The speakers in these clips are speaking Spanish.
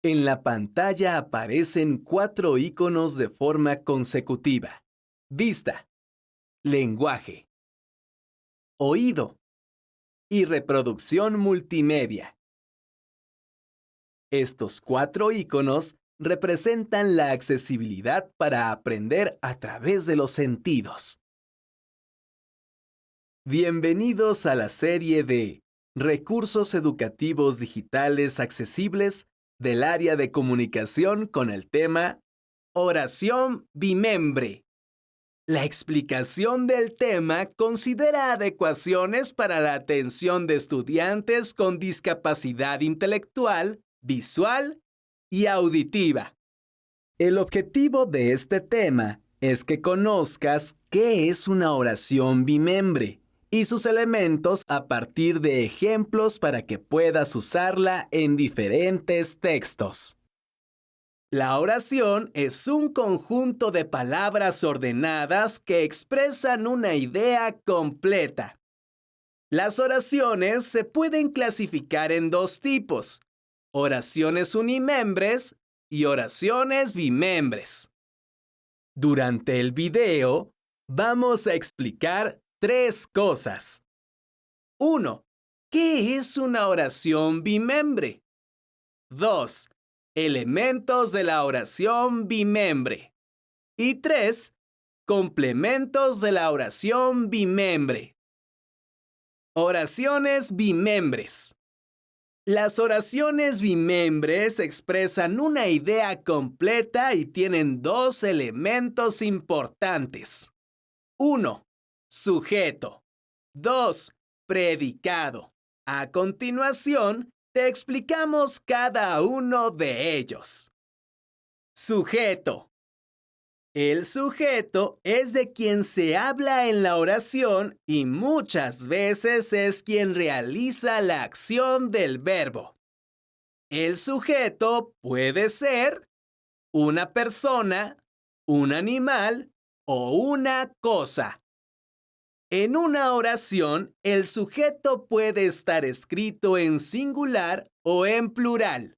En la pantalla aparecen 4 iconos de forma consecutiva. Vista, lenguaje, oído y reproducción multimedia. Estos 4 iconos representan la accesibilidad para aprender a través de los sentidos. Bienvenidos a la serie de Recursos Educativos Digitales Accesibles del área de comunicación con el tema Oración bimembre. La explicación del tema considera adecuaciones para la atención de estudiantes con discapacidad intelectual, visual y auditiva. El objetivo de este tema es que conozcas qué es una oración bimembre y sus elementos a partir de ejemplos para que puedas usarla en diferentes textos. La oración es un conjunto de palabras ordenadas que expresan una idea completa. Las oraciones se pueden clasificar en 2 tipos: oraciones unimembres y oraciones bimembres. Durante el video, vamos a explicar 3 cosas. 1. ¿Qué es una oración bimembre? 2. Elementos de la oración bimembre. Y 3. Complementos de la oración bimembre. Oraciones bimembres. Las oraciones bimembres expresan una idea completa y tienen 2 elementos importantes. 1. Sujeto. 2. Predicado. A continuación, te explicamos cada uno de ellos. Sujeto. El sujeto es de quien se habla en la oración y muchas veces es quien realiza la acción del verbo. El sujeto puede ser una persona, un animal o una cosa. En una oración, el sujeto puede estar escrito en singular o en plural.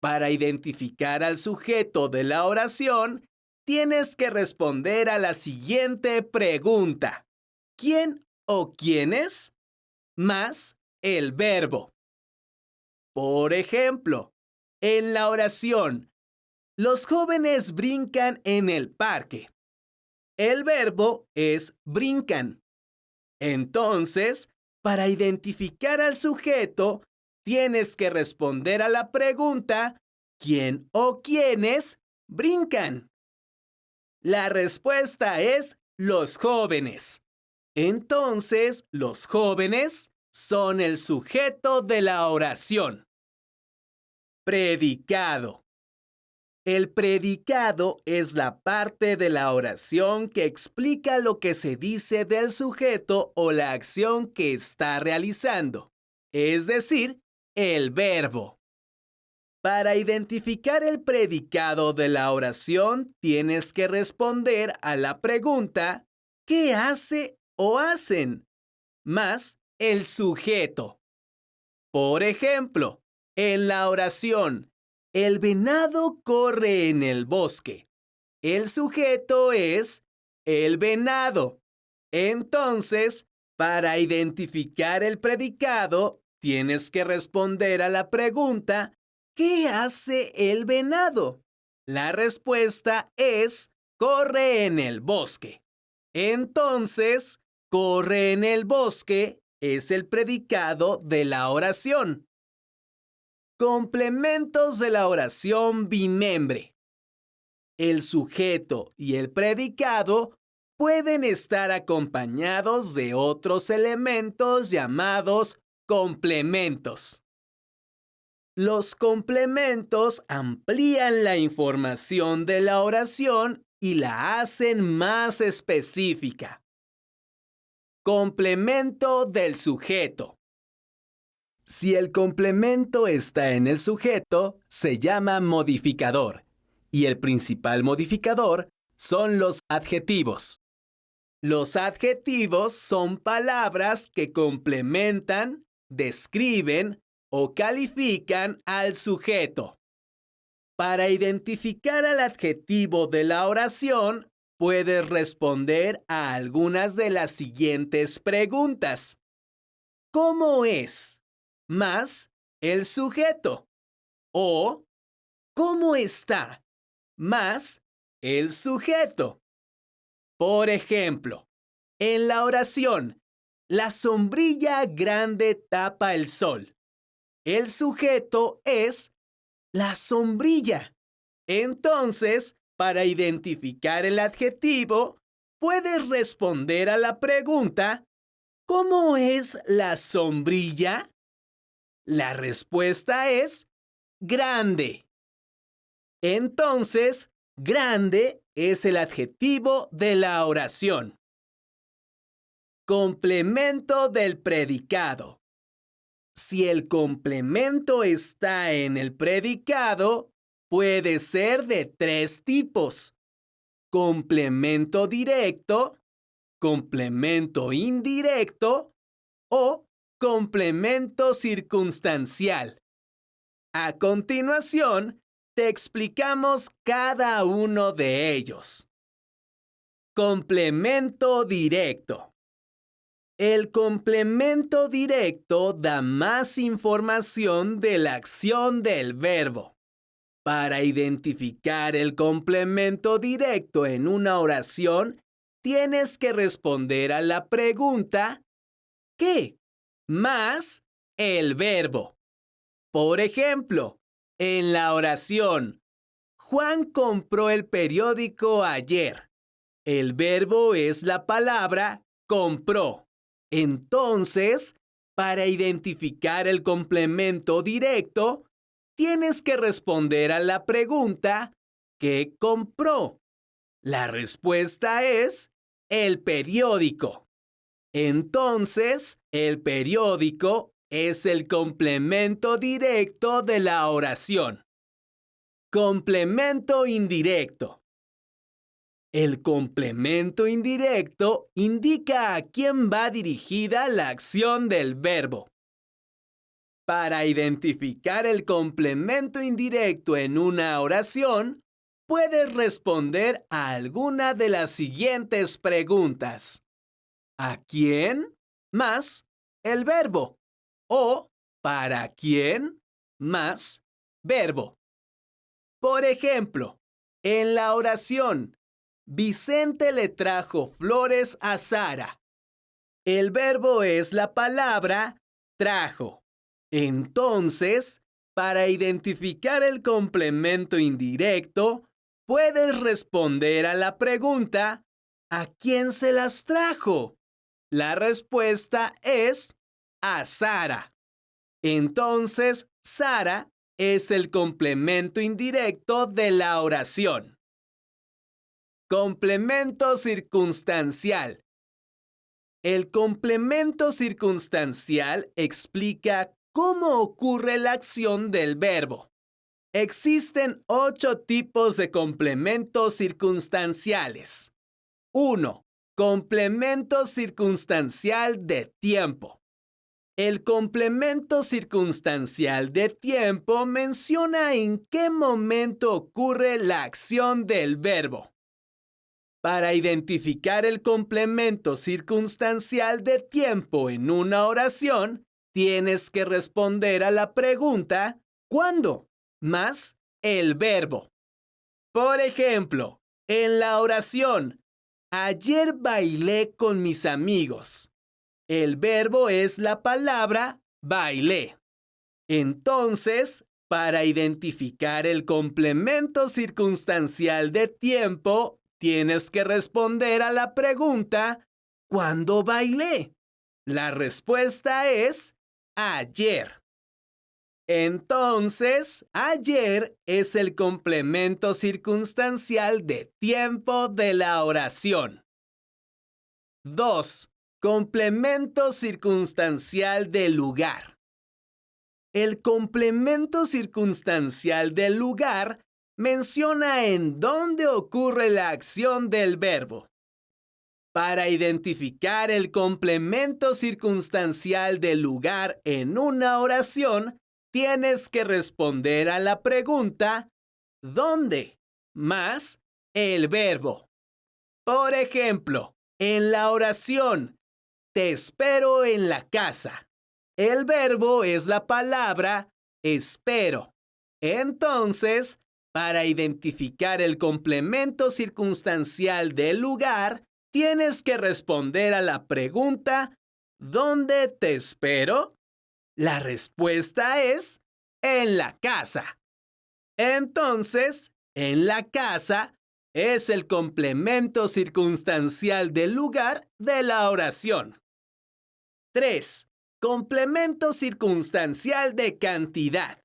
Para identificar al sujeto de la oración, tienes que responder a la siguiente pregunta: ¿quién o quiénes? Más el verbo. Por ejemplo, en la oración, los jóvenes brincan en el parque. El verbo es brincan. Entonces, para identificar al sujeto, tienes que responder a la pregunta: ¿quién o quiénes brincan? La respuesta es los jóvenes. Entonces, los jóvenes son el sujeto de la oración. Predicado. El predicado es la parte de la oración que explica lo que se dice del sujeto o la acción que está realizando, es decir, el verbo. Para identificar el predicado de la oración, tienes que responder a la pregunta: ¿qué hace o hacen? Más el sujeto. Por ejemplo, en la oración, el venado corre en el bosque. El sujeto es el venado. Entonces, para identificar el predicado, tienes que responder a la pregunta: ¿qué hace el venado? La respuesta es: corre en el bosque. Entonces, corre en el bosque es el predicado de la oración. Complementos de la oración bimembre. El sujeto y el predicado pueden estar acompañados de otros elementos llamados complementos. Los complementos amplían la información de la oración y la hacen más específica. Complemento del sujeto. Si el complemento está en el sujeto, se llama modificador, y el principal modificador son los adjetivos. Los adjetivos son palabras que complementan, describen o califican al sujeto. Para identificar al adjetivo de la oración, puedes responder a algunas de las siguientes preguntas. ¿Cómo es? Más el sujeto. O ¿cómo está? Más el sujeto. Por ejemplo, en la oración, la sombrilla grande tapa el sol. El sujeto es la sombrilla. Entonces, para identificar el adjetivo, puedes responder a la pregunta, ¿cómo es la sombrilla? La respuesta es grande. Entonces, grande es el adjetivo de la oración. Complemento del predicado. Si el complemento está en el predicado, puede ser de 3 tipos: complemento directo, complemento indirecto o complemento circunstancial. A continuación, te explicamos cada uno de ellos. Complemento directo. El complemento directo da más información de la acción del verbo. Para identificar el complemento directo en una oración, tienes que responder a la pregunta ¿qué? Más el verbo. Por ejemplo, en la oración, Juan compró el periódico ayer. El verbo es la palabra compró. Entonces, para identificar el complemento directo, tienes que responder a la pregunta ¿qué compró? La respuesta es el periódico. Entonces, el periódico es el complemento directo de la oración. Complemento indirecto. El complemento indirecto indica a quién va dirigida la acción del verbo. Para identificar el complemento indirecto en una oración, puedes responder a alguna de las siguientes preguntas. ¿A quién? Más el verbo. O ¿para quién? Más verbo. Por ejemplo, en la oración, Vicente le trajo flores a Sara. El verbo es la palabra trajo. Entonces, para identificar el complemento indirecto, puedes responder a la pregunta ¿a quién se las trajo? La respuesta es a Sara. Entonces, Sara es el complemento indirecto de la oración. Complemento circunstancial. El complemento circunstancial explica cómo ocurre la acción del verbo. Existen 8 tipos de complementos circunstanciales. 1. Complemento circunstancial de tiempo. El complemento circunstancial de tiempo menciona en qué momento ocurre la acción del verbo. Para identificar el complemento circunstancial de tiempo en una oración, tienes que responder a la pregunta ¿cuándo? Más el verbo. Por ejemplo, en la oración, ayer bailé con mis amigos. El verbo es la palabra bailé. Entonces, para identificar el complemento circunstancial de tiempo, tienes que responder a la pregunta ¿cuándo bailé? La respuesta es ayer. Entonces, ayer es el complemento circunstancial de tiempo de la oración. 2. Complemento circunstancial de lugar. El complemento circunstancial del lugar menciona en dónde ocurre la acción del verbo. Para identificar el complemento circunstancial del lugar en una oración, tienes que responder a la pregunta ¿dónde? Más el verbo. Por ejemplo, en la oración, te espero en la casa. El verbo es la palabra espero. Entonces, para identificar el complemento circunstancial del lugar, tienes que responder a la pregunta ¿dónde te espero? La respuesta es en la casa. Entonces, en la casa es el complemento circunstancial del lugar de la oración. 3. Complemento circunstancial de cantidad.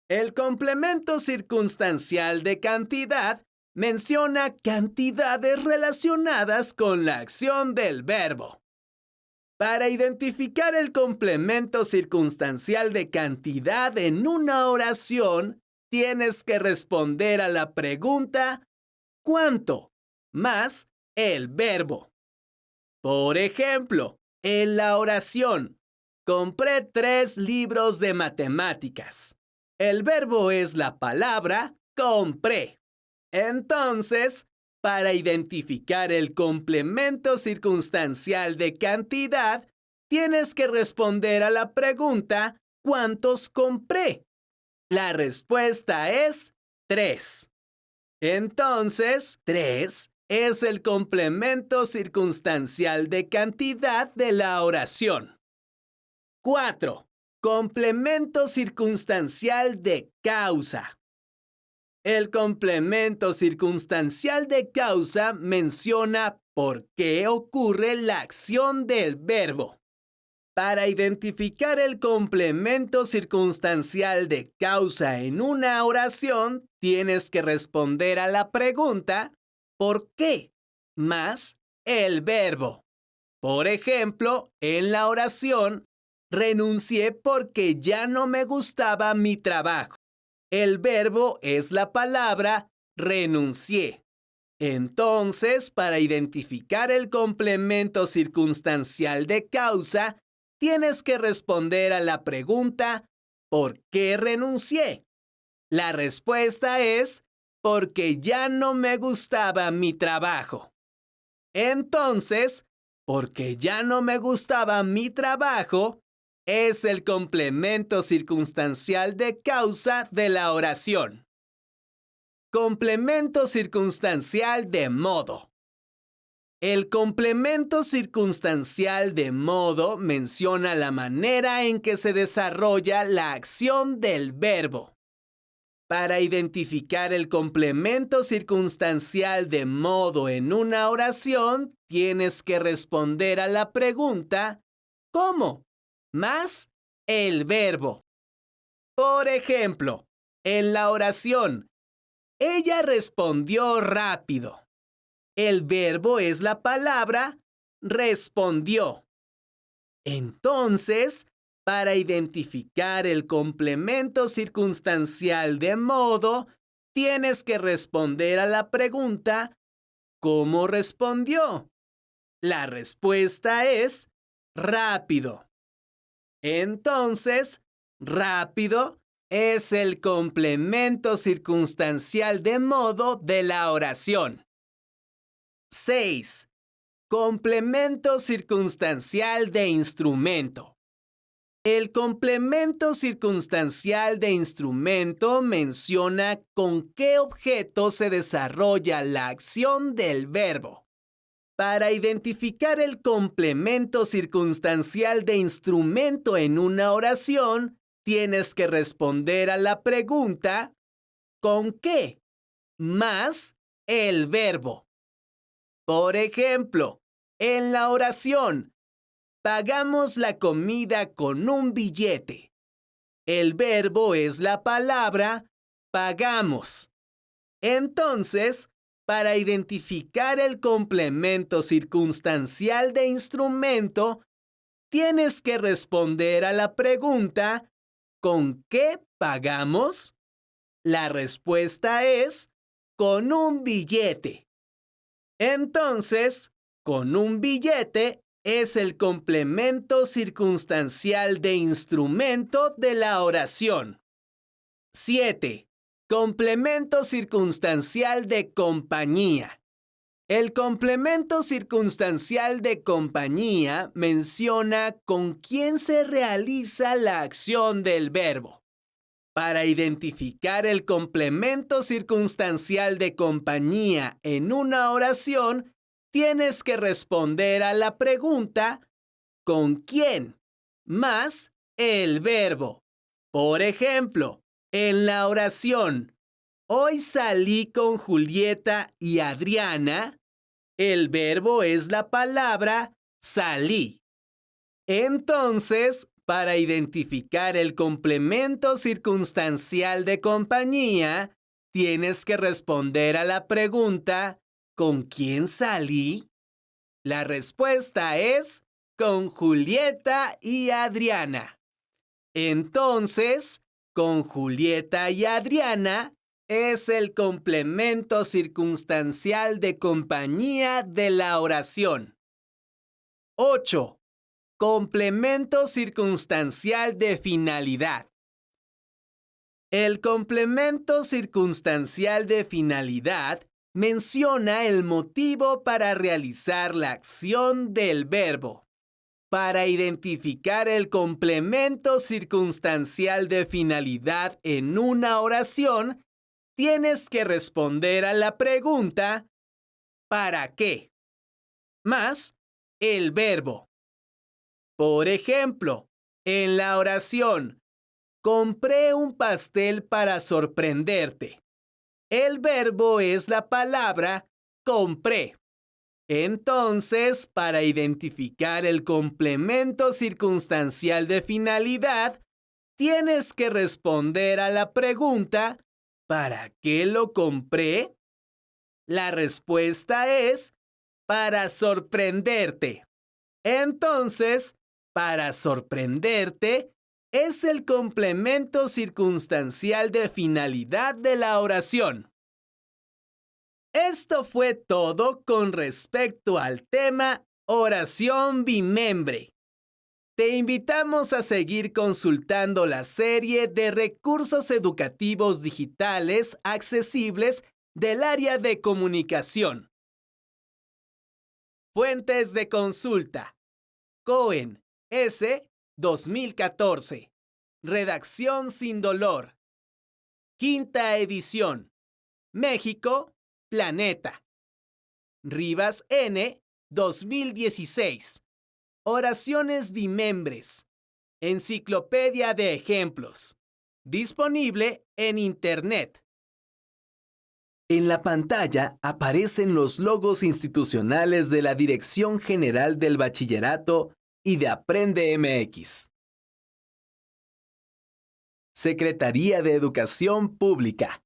El complemento circunstancial de cantidad menciona cantidades relacionadas con la acción del verbo. Para identificar el complemento circunstancial de cantidad en una oración, tienes que responder a la pregunta ¿cuánto? Más el verbo. Por ejemplo, en la oración, compré 3 libros de matemáticas. El verbo es la palabra compré. Entonces, para identificar el complemento circunstancial de cantidad, tienes que responder a la pregunta ¿cuántos compré? La respuesta es 3. Entonces, 3 es el complemento circunstancial de cantidad de la oración. 4. Complemento circunstancial de causa. El complemento circunstancial de causa menciona por qué ocurre la acción del verbo. Para identificar el complemento circunstancial de causa en una oración, tienes que responder a la pregunta ¿por qué? Más el verbo. Por ejemplo, en la oración, renuncié porque ya no me gustaba mi trabajo. El verbo es la palabra renuncié. Entonces, para identificar el complemento circunstancial de causa, tienes que responder a la pregunta ¿por qué renuncié? La respuesta es porque ya no me gustaba mi trabajo. Entonces, porque ya no me gustaba mi trabajo, es el complemento circunstancial de causa de la oración. Complemento circunstancial de modo. El complemento circunstancial de modo menciona la manera en que se desarrolla la acción del verbo. Para identificar el complemento circunstancial de modo en una oración, tienes que responder a la pregunta ¿cómo? Más el verbo. Por ejemplo, en la oración, ella respondió rápido. El verbo es la palabra respondió. Entonces, para identificar el complemento circunstancial de modo, tienes que responder a la pregunta ¿cómo respondió? La respuesta es rápido. Entonces, rápido es el complemento circunstancial de modo de la oración. 6. Complemento circunstancial de instrumento. El complemento circunstancial de instrumento menciona con qué objeto se desarrolla la acción del verbo. Para identificar el complemento circunstancial de instrumento en una oración, tienes que responder a la pregunta ¿con qué? Más el verbo. Por ejemplo, en la oración, pagamos la comida con un billete. El verbo es la palabra pagamos. Entonces, para identificar el complemento circunstancial de instrumento, tienes que responder a la pregunta ¿con qué pagamos? La respuesta es con un billete. Entonces, con un billete es el complemento circunstancial de instrumento de la oración. 7. Complemento circunstancial de compañía. El complemento circunstancial de compañía menciona con quién se realiza la acción del verbo. Para identificar el complemento circunstancial de compañía en una oración, tienes que responder a la pregunta ¿con quién? Más el verbo. Por ejemplo, en la oración hoy salí con Julieta y Adriana, el verbo es la palabra salí. Entonces, para identificar el complemento circunstancial de compañía, tienes que responder a la pregunta ¿con quién salí? La respuesta es con Julieta y Adriana. Entonces, con Julieta y Adriana es el complemento circunstancial de compañía de la oración. 8. Complemento circunstancial de finalidad. El complemento circunstancial de finalidad menciona el motivo para realizar la acción del verbo. Para identificar el complemento circunstancial de finalidad en una oración, tienes que responder a la pregunta ¿para qué? Más el verbo. Por ejemplo, en la oración compré un pastel para sorprenderte. El verbo es la palabra compré. Entonces, para identificar el complemento circunstancial de finalidad, tienes que responder a la pregunta ¿para qué lo compré? La respuesta es para sorprenderte. Entonces, para sorprenderte es el complemento circunstancial de finalidad de la oración. Esto fue todo con respecto al tema oración bimembre. Te invitamos a seguir consultando la serie de recursos educativos digitales accesibles del área de comunicación. Fuentes de consulta. Cohen, S. 2014. Redacción sin dolor. Quinta edición. México, Planeta. Rivas N. 2016. Oraciones bimembres. Enciclopedia de ejemplos. Disponible en Internet. En la pantalla aparecen los logos institucionales de la Dirección General del Bachillerato y de Aprende MX. Secretaría de Educación Pública.